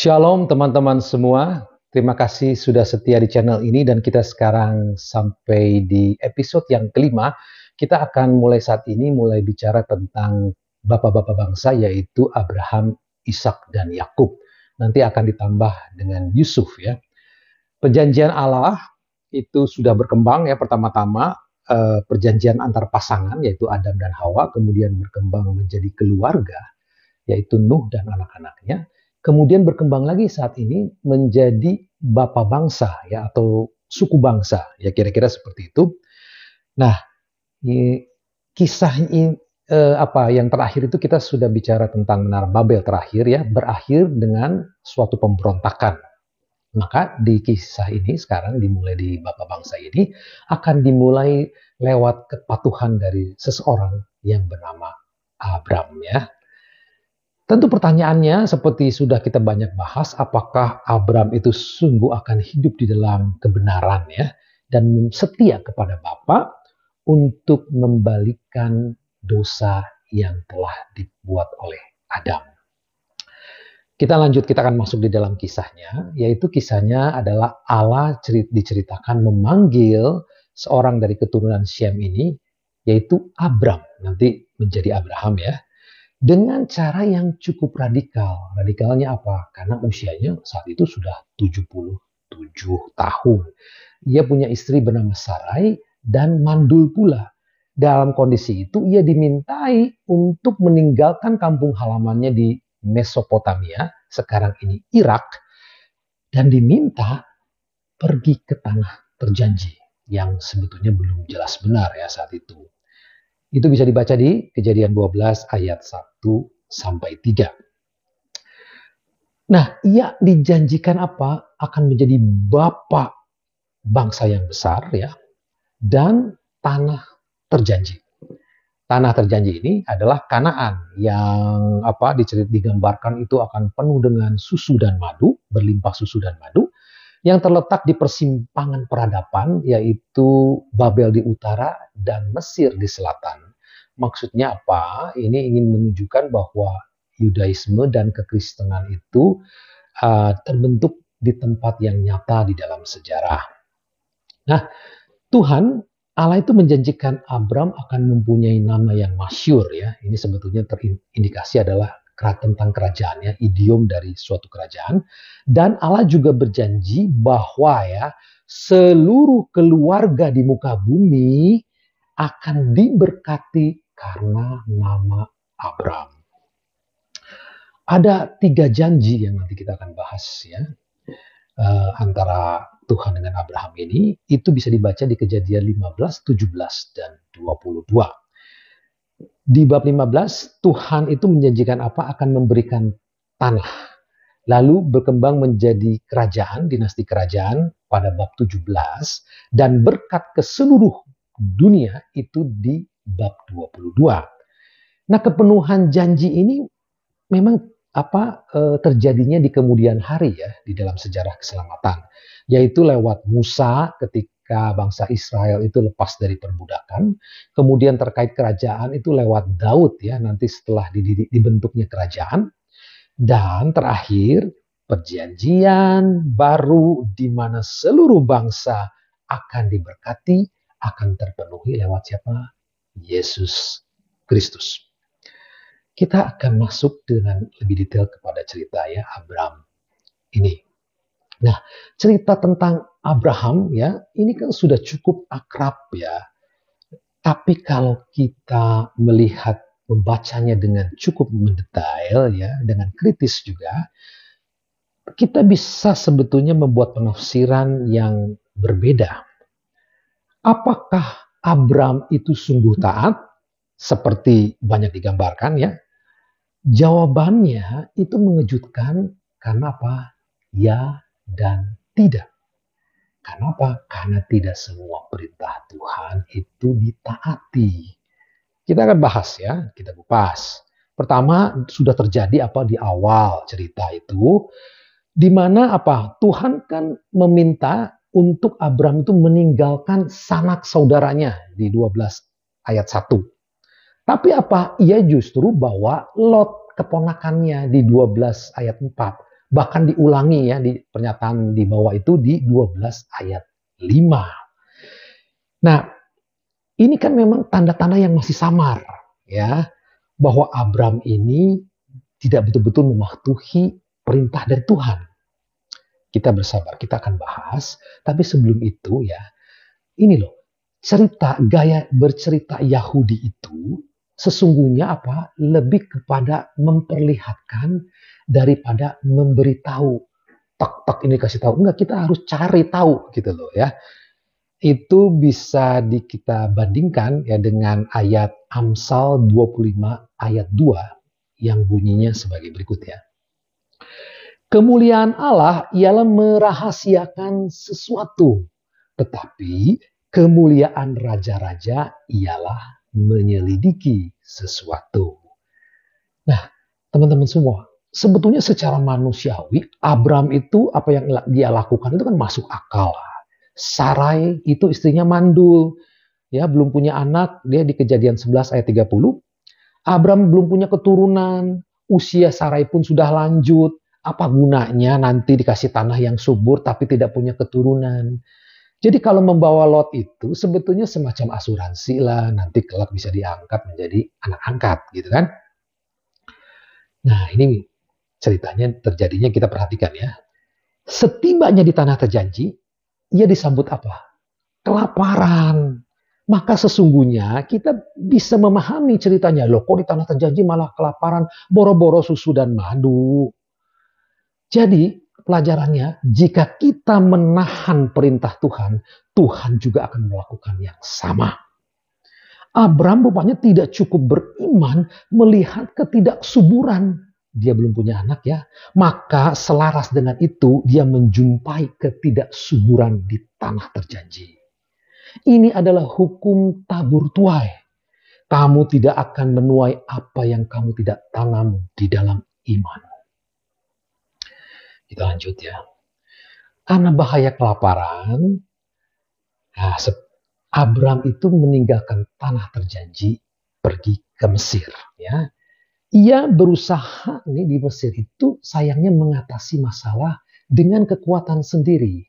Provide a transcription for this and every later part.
Shalom teman-teman semua, terima kasih sudah setia di channel ini dan kita sekarang sampai di episode yang kelima. Kita akan saat ini mulai bicara tentang bapak-bapak bangsa yaitu Abraham, Ishak dan Yakub. Nanti akan ditambah dengan Yusuf ya. Perjanjian Allah itu sudah berkembang ya, pertama-tama perjanjian antar pasangan yaitu Adam dan Hawa, kemudian berkembang menjadi keluarga yaitu Nuh dan anak-anaknya. Kemudian berkembang lagi saat ini menjadi bapak bangsa ya atau suku bangsa ya, kira-kira seperti itu. Nah, kisah yang terakhir itu kita sudah bicara tentang Menara Babel terakhir ya, berakhir dengan suatu pemberontakan. Maka di kisah ini sekarang dimulai di bapak bangsa ini akan dimulai lewat kepatuhan dari seseorang yang bernama Abram ya. Tentu pertanyaannya seperti sudah kita banyak bahas, apakah Abram itu sungguh akan hidup di dalam kebenaran ya, dan setia kepada Bapa untuk membalikan dosa yang telah dibuat oleh Adam. Kita lanjut, kita akan masuk di dalam kisahnya, yaitu kisahnya adalah Allah diceritakan memanggil seorang dari keturunan Syem ini, yaitu Abram, nanti menjadi Abraham ya, dengan cara yang cukup radikal. Radikalnya apa? Karena usianya saat itu sudah 77 tahun. Ia punya istri bernama Sarai dan mandul pula. Dalam kondisi itu ia dimintai untuk meninggalkan kampung halamannya di Mesopotamia, sekarang ini Irak, dan diminta pergi ke tanah terjanji yang sebetulnya belum jelas benar ya saat itu. Itu bisa dibaca di Kejadian 12 ayat 1 sampai 3. Nah, ia dijanjikan apa? Akan menjadi bapak bangsa yang besar ya, dan tanah terjanji. Tanah terjanji ini adalah Kanaan yang digambarkan itu akan penuh dengan susu dan madu, berlimpah susu dan madu, yang terletak di persimpangan peradaban, yaitu Babel di utara dan Mesir di selatan. Maksudnya apa? Ini ingin menunjukkan bahwa Yudaisme dan kekristenan itu terbentuk di tempat yang nyata di dalam sejarah. Nah, Tuhan Allah itu menjanjikan Abram akan mempunyai nama yang masyhur ya. Ini sebetulnya terindikasi adalah tentang kerajaannya, idiom dari suatu kerajaan. Dan Allah juga berjanji bahwa ya seluruh keluarga di muka bumi akan diberkati karena nama Abram. Ada 3 janji yang nanti kita akan bahas ya, antara Tuhan dengan Abraham ini. Itu bisa dibaca di Kejadian 15, 17, dan 22. Di bab 15, Tuhan itu menjanjikan apa? Akan memberikan tanah. Lalu berkembang menjadi kerajaan, dinasti kerajaan pada bab 17. Dan berkat ke seluruh dunia itu di bab 22. Nah, kepenuhan janji ini memang terjadinya di kemudian hari ya, di dalam sejarah keselamatan. Yaitu lewat Musa ketika bangsa Israel itu lepas dari perbudakan. Kemudian terkait kerajaan itu lewat Daud ya, nanti setelah dibentuknya kerajaan. Dan terakhir perjanjian baru di mana seluruh bangsa akan diberkati, akan terpenuhi lewat siapa? Yesus Kristus. Kita akan masuk dengan lebih detail kepada cerita ya Abram ini. Nah, cerita tentang Abraham ya, ini kan sudah cukup akrab ya. Tapi kalau kita melihat, membacanya dengan cukup mendetail ya, dengan kritis juga, kita bisa sebetulnya membuat penafsiran yang berbeda. Apakah Abram itu sungguh taat seperti banyak digambarkan ya? Jawabannya itu mengejutkan karena apa? Ya dan tidak. Karena apa? Karena tidak semua perintah Tuhan itu ditaati. Kita akan bahas ya, kita kupas. Pertama, sudah terjadi apa di awal cerita itu, di mana apa? Tuhan kan meminta untuk Abram itu meninggalkan sanak saudaranya di 12 ayat 1. Tapi apa? Ia justru bawa Lot keponakannya di 12 ayat 4. Bahkan diulangi ya di pernyataan di bawah itu di 12 ayat 5. Nah, ini kan memang tanda-tanda yang masih samar ya, bahwa Abram ini tidak betul-betul mematuhi perintah dari Tuhan. Kita bersabar, kita akan bahas, tapi sebelum itu ya, ini loh, gaya bercerita Yahudi itu sesungguhnya apa? Lebih kepada memperlihatkan daripada memberitahu. Tak ini kasih tahu. Enggak, kita harus cari tahu gitu loh ya. Itu bisa kita bandingkan ya dengan ayat Amsal 25 ayat 2 yang bunyinya sebagai berikut ya. Kemuliaan Allah ialah merahasiakan sesuatu, tetapi kemuliaan raja-raja ialah menyelidiki sesuatu. Nah, teman-teman semua, sebetulnya secara manusiawi, Abram itu apa yang dia lakukan itu kan masuk akal. Sarai itu istrinya mandul, ya belum punya anak, dia di Kejadian 11 ayat 30. Abram belum punya keturunan, usia Sarai pun sudah lanjut. Apa gunanya nanti dikasih tanah yang subur tapi tidak punya keturunan? Jadi kalau membawa Lot itu sebetulnya semacam asuransi lah, nanti kelak bisa diangkat menjadi anak angkat gitu kan. Nah ini ceritanya terjadinya kita perhatikan ya. Setibanya di tanah terjanji, ia disambut apa? Kelaparan. Maka sesungguhnya kita bisa memahami ceritanya. Loh kok di tanah terjanji malah kelaparan, boro-boro susu dan madu. Jadi pelajarannya, jika kita menahan perintah Tuhan, Tuhan juga akan melakukan yang sama. Abram rupanya tidak cukup beriman melihat ketidaksuburan. Dia belum punya anak ya. Maka selaras dengan itu dia menjumpai ketidaksuburan di tanah terjanji. Ini adalah hukum tabur tuai. Kamu tidak akan menuai apa yang kamu tidak tanam di dalam iman. Kita lanjut ya. Karena bahaya kelaparan, nah, Abram itu meninggalkan tanah terjanji pergi ke Mesir. Ya. Ia berusaha di Mesir itu sayangnya mengatasi masalah dengan kekuatan sendiri.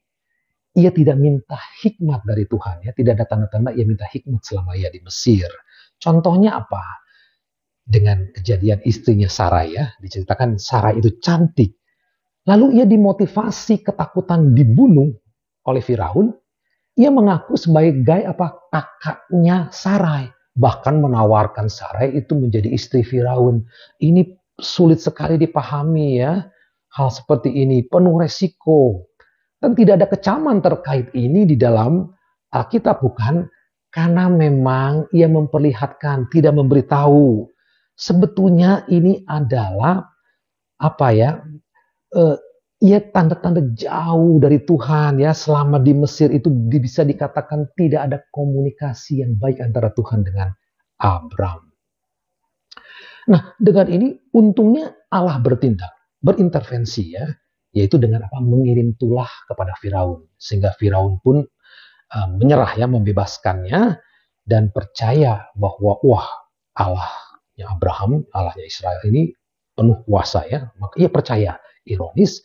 Ia tidak minta hikmat dari Tuhan. Ya. Tidak ada tanda-tanda ia minta hikmat selama ia di Mesir. Contohnya apa? Dengan kejadian istrinya Sarai ya. Diceritakan Sarai itu cantik. Lalu ia dimotivasi ketakutan dibunuh oleh Firaun. Ia mengaku sebagai kakaknya Sarai. Bahkan menawarkan Sarai itu menjadi istri Firaun. Ini sulit sekali dipahami ya. Hal seperti ini penuh resiko. Dan tidak ada kecaman terkait ini di dalam Alkitab bukan? Karena memang ia memperlihatkan, tidak memberitahu. Sebetulnya ini adalah ia tanda-tanda jauh dari Tuhan ya. Selama di Mesir itu bisa dikatakan tidak ada komunikasi yang baik antara Tuhan dengan Abram. Nah, dengan ini untungnya Allah berintervensi ya, yaitu dengan mengirim tulah kepada Firaun sehingga Firaun pun menyerah ya, membebaskannya dan percaya bahwa Allahnya Abraham, Allahnya Israel ini penuh kuasa ya. Maka ia percaya. Ironis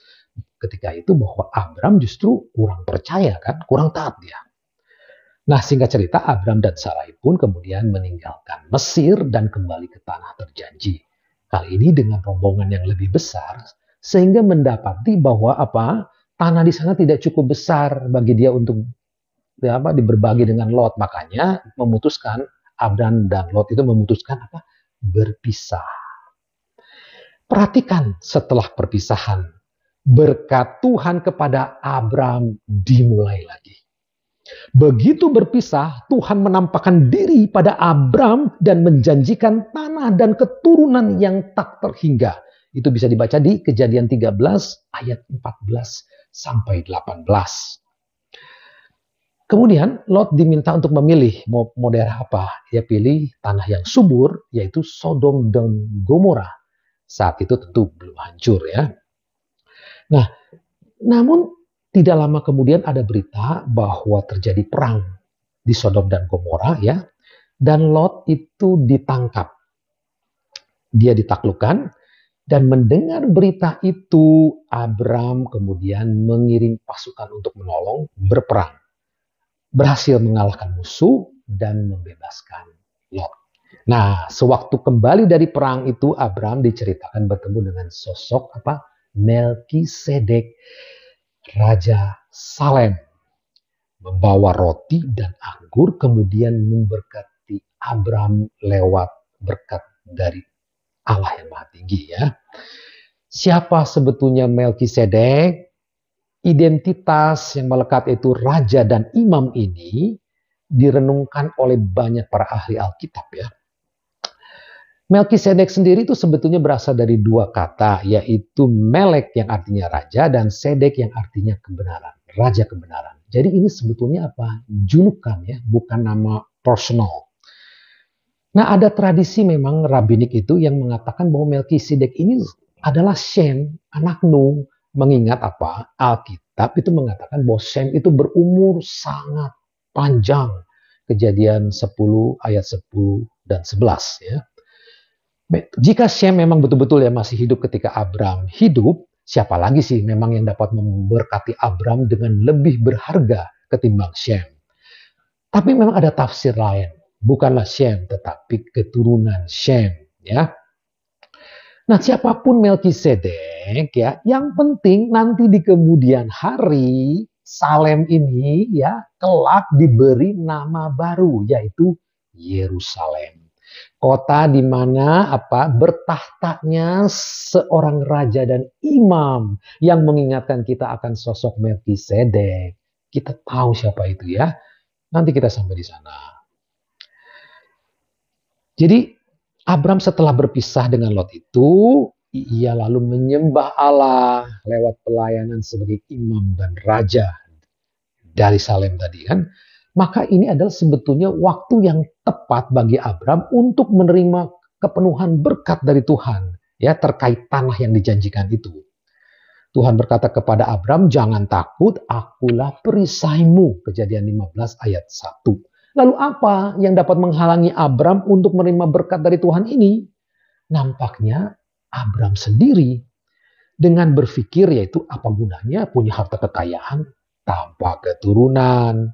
ketika itu bahwa Abram justru kurang percaya kan, kurang taat dia. Nah singkat cerita Abram dan Sarai pun kemudian meninggalkan Mesir dan kembali ke tanah terjanji. Kali ini dengan rombongan yang lebih besar sehingga mendapati bahwa tanah di sana tidak cukup besar bagi dia untuk berbagi dengan Lot. Makanya Abram dan Lot itu memutuskan berpisah. Perhatikan setelah perpisahan, berkat Tuhan kepada Abram dimulai lagi. Begitu berpisah, Tuhan menampakkan diri pada Abram dan menjanjikan tanah dan keturunan yang tak terhingga. Itu bisa dibaca di Kejadian 13 ayat 14 sampai 18. Kemudian Lot diminta untuk memilih mau daerah apa. Dia pilih tanah yang subur, yaitu Sodom dan Gomora. Saat itu tentu belum hancur ya. Nah, namun tidak lama kemudian ada berita bahwa terjadi perang di Sodom dan Gomora ya. Dan Lot itu ditangkap. Dia ditaklukkan Dan mendengar berita itu, Abram kemudian mengirim pasukan untuk menolong berperang. Berhasil mengalahkan musuh dan membebaskan Lot. Nah, sewaktu kembali dari perang itu, Abram diceritakan bertemu dengan sosok Melkisedek, Raja Salem, membawa roti dan anggur, kemudian memberkati Abram lewat berkat dari Allah yang Maha Tinggi ya. Siapa sebetulnya Melkisedek? Identitas yang melekat itu raja dan imam ini direnungkan oleh banyak para ahli Alkitab ya. Melkisedek sendiri itu sebetulnya berasal dari dua kata, yaitu Melek yang artinya raja dan Sedek yang artinya kebenaran, raja kebenaran. Jadi ini sebetulnya apa? Julukan ya, bukan nama personal. Nah, ada tradisi memang rabbinik itu yang mengatakan bahwa Melkisedek ini adalah Shem, anak Nuh, mengingat apa? Alkitab itu mengatakan bahwa Shem itu berumur sangat panjang. Kejadian 10 ayat 10 dan 11 ya. Jika Shem memang betul-betul ya masih hidup ketika Abram hidup, siapa lagi sih memang yang dapat memberkati Abram dengan lebih berharga ketimbang Shem? Tapi memang ada tafsir lain. Bukanlah Shem, tetapi keturunan Shem. Ya. Nah, siapapun Melkisedek, ya, yang penting nanti di kemudian hari Salem ini ya kelak diberi nama baru, yaitu Yerusalem. Kota di mana bertahtanya seorang raja dan imam yang mengingatkan kita akan sosok Melkisedek. Kita tahu siapa itu ya. Nanti kita sampai di sana. Jadi Abram setelah berpisah dengan Lot itu, ia lalu menyembah Allah lewat pelayanan sebagai imam dan raja dari Salem tadi kan. Maka ini adalah sebetulnya waktu yang tepat bagi Abram untuk menerima kepenuhan berkat dari Tuhan ya terkait tanah yang dijanjikan itu. Tuhan berkata kepada Abram, jangan takut, akulah perisaimu. Kejadian 15 ayat 1. Lalu apa yang dapat menghalangi Abram untuk menerima berkat dari Tuhan ini? Nampaknya Abram sendiri dengan berpikir yaitu apa gunanya punya harta kekayaan tanpa keturunan.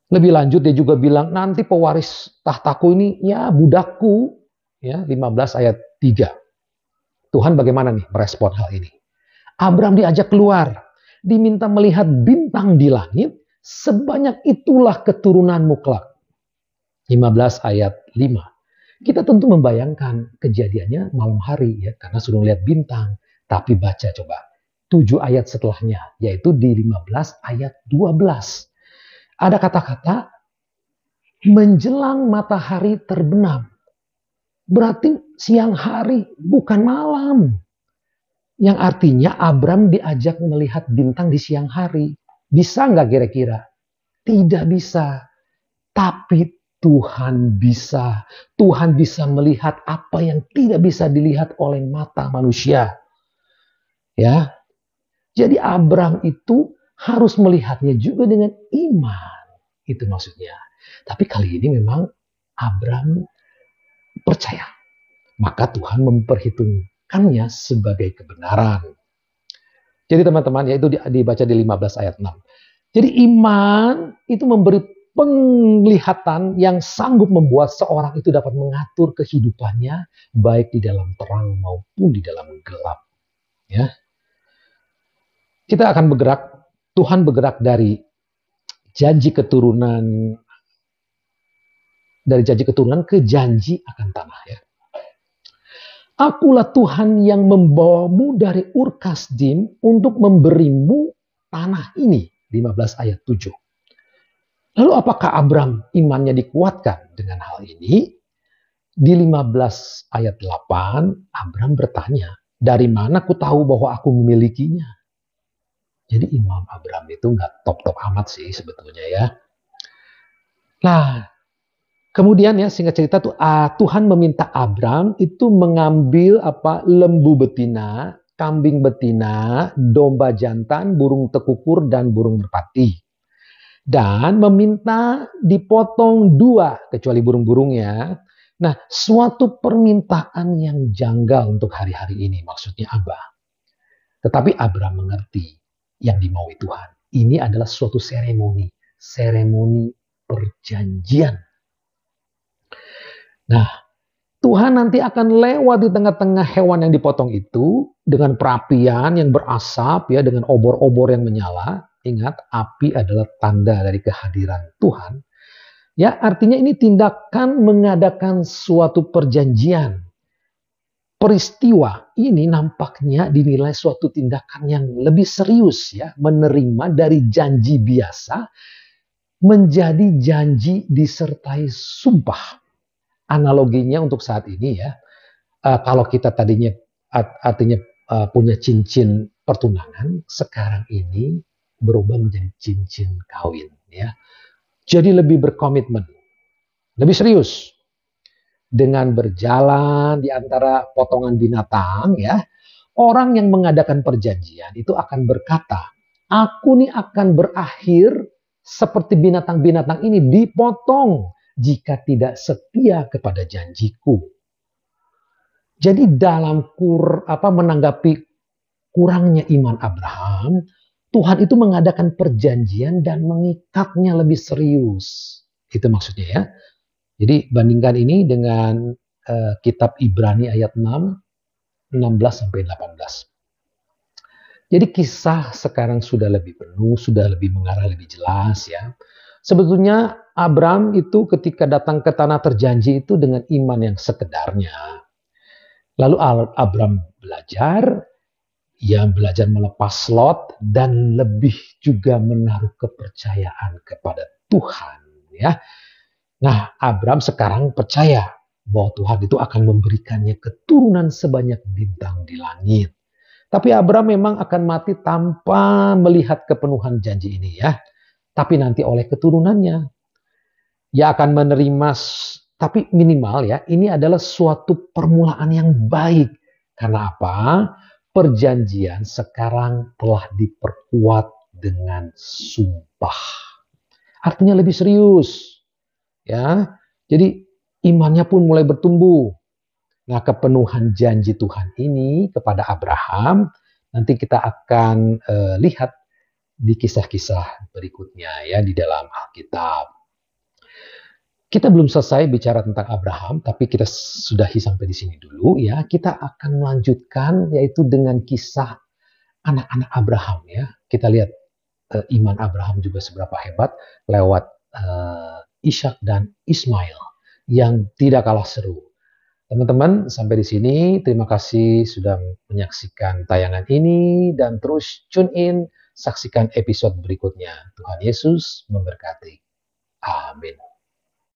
Lebih lanjut dia juga bilang nanti pewaris tahtaku ini ya budakku. Ya 15 ayat 3. Tuhan bagaimana nih merespon hal ini? Abram diajak keluar, diminta melihat bintang di langit, sebanyak itulah keturunanmu kelak. 15 ayat 5. Kita tentu membayangkan kejadiannya malam hari ya karena suruh lihat bintang. Tapi baca coba 7 ayat setelahnya yaitu di 15 ayat 12. Ada kata-kata menjelang matahari terbenam. Berarti siang hari bukan malam. Yang artinya Abram diajak melihat bintang di siang hari. Bisa nggak kira-kira? Tidak bisa. Tapi Tuhan bisa. Tuhan bisa melihat apa yang tidak bisa dilihat oleh mata manusia. Ya. Jadi Abram itu harus melihatnya juga dengan iman. Itu maksudnya. Tapi kali ini memang Abram percaya. Maka Tuhan memperhitungkannya sebagai kebenaran. Jadi teman-teman, ya itu dibaca di 15 ayat 6. Jadi iman itu memberi penglihatan yang sanggup membuat seorang itu dapat mengatur kehidupannya baik di dalam terang maupun di dalam gelap. Ya. Kita akan bergerak, Tuhan bergerak dari janji keturunan ke janji akan tanah ya. Akulah Tuhan yang membawamu dari Ur Kasdim untuk memberimu tanah ini. 15 ayat 7. Lalu apakah Abram imannya dikuatkan dengan hal ini? Di 15 ayat 8, Abram bertanya, dari mana ku tahu bahwa aku memilikinya? Jadi Imam Abram itu nggak top-top amat sih sebetulnya ya. Nah, kemudian ya singkat cerita Tuhan meminta Abram itu mengambil lembu betina, kambing betina, domba jantan, burung tekukur dan burung merpati. Dan meminta dipotong 2 kecuali burung-burungnya. Nah, suatu permintaan yang janggal untuk hari-hari ini, maksudnya Abah. Tetapi Abraham mengerti yang dimaui Tuhan. Ini adalah suatu seremoni perjanjian. Nah, Tuhan nanti akan lewat di tengah-tengah hewan yang dipotong itu dengan perapian yang berasap ya, dengan obor-obor yang menyala. Ingat, api adalah tanda dari kehadiran Tuhan. Ya, artinya ini tindakan mengadakan suatu perjanjian. Peristiwa ini nampaknya dinilai suatu tindakan yang lebih serius ya, menerima dari janji biasa menjadi janji disertai sumpah. Analoginya untuk saat ini ya, kalau kita tadinya artinya punya cincin pertunangan, sekarang ini berubah menjadi cincin kawin ya. Jadi lebih berkomitmen, lebih serius. Dengan berjalan di antara potongan binatang ya, orang yang mengadakan perjanjian itu akan berkata, aku nih akan berakhir seperti binatang-binatang ini dipotong jika tidak setia kepada janjiku. Jadi dalam menanggapi kurangnya iman Abraham, Tuhan itu mengadakan perjanjian dan mengikatnya lebih serius. Itu maksudnya ya. Jadi bandingkan ini dengan kitab Ibrani ayat 6, 16-18. Jadi kisah sekarang sudah lebih penuh, sudah lebih mengarah lebih jelas ya. Sebetulnya Abraham itu ketika datang ke tanah terjanji itu dengan iman yang sekedarnya. Lalu Abraham belajar melepas Lot dan lebih juga menaruh kepercayaan kepada Tuhan ya. Nah, Abraham sekarang percaya bahwa Tuhan itu akan memberikannya keturunan sebanyak bintang di langit. Tapi Abraham memang akan mati tanpa melihat kepenuhan janji ini ya. Tapi nanti oleh keturunannya. Ia akan menerima, tapi minimal ya, ini adalah suatu permulaan yang baik. Karena apa? Perjanjian sekarang telah diperkuat dengan sumpah. Artinya lebih serius. Ya, jadi imannya pun mulai bertumbuh. Nah, kepenuhan janji Tuhan ini kepada Abraham nanti kita akan lihat di kisah-kisah berikutnya ya di dalam Alkitab. Kita belum selesai bicara tentang Abraham, tapi kita sudahi sampai di sini dulu ya. Kita akan melanjutkan yaitu dengan kisah anak-anak Abraham ya. Kita lihat iman Abraham juga seberapa hebat lewat Ishak dan Ismail yang tidak kalah seru. Teman-teman, sampai di sini terima kasih sudah menyaksikan tayangan ini dan terus tune in, saksikan episode berikutnya. Tuhan Yesus memberkati. Amin.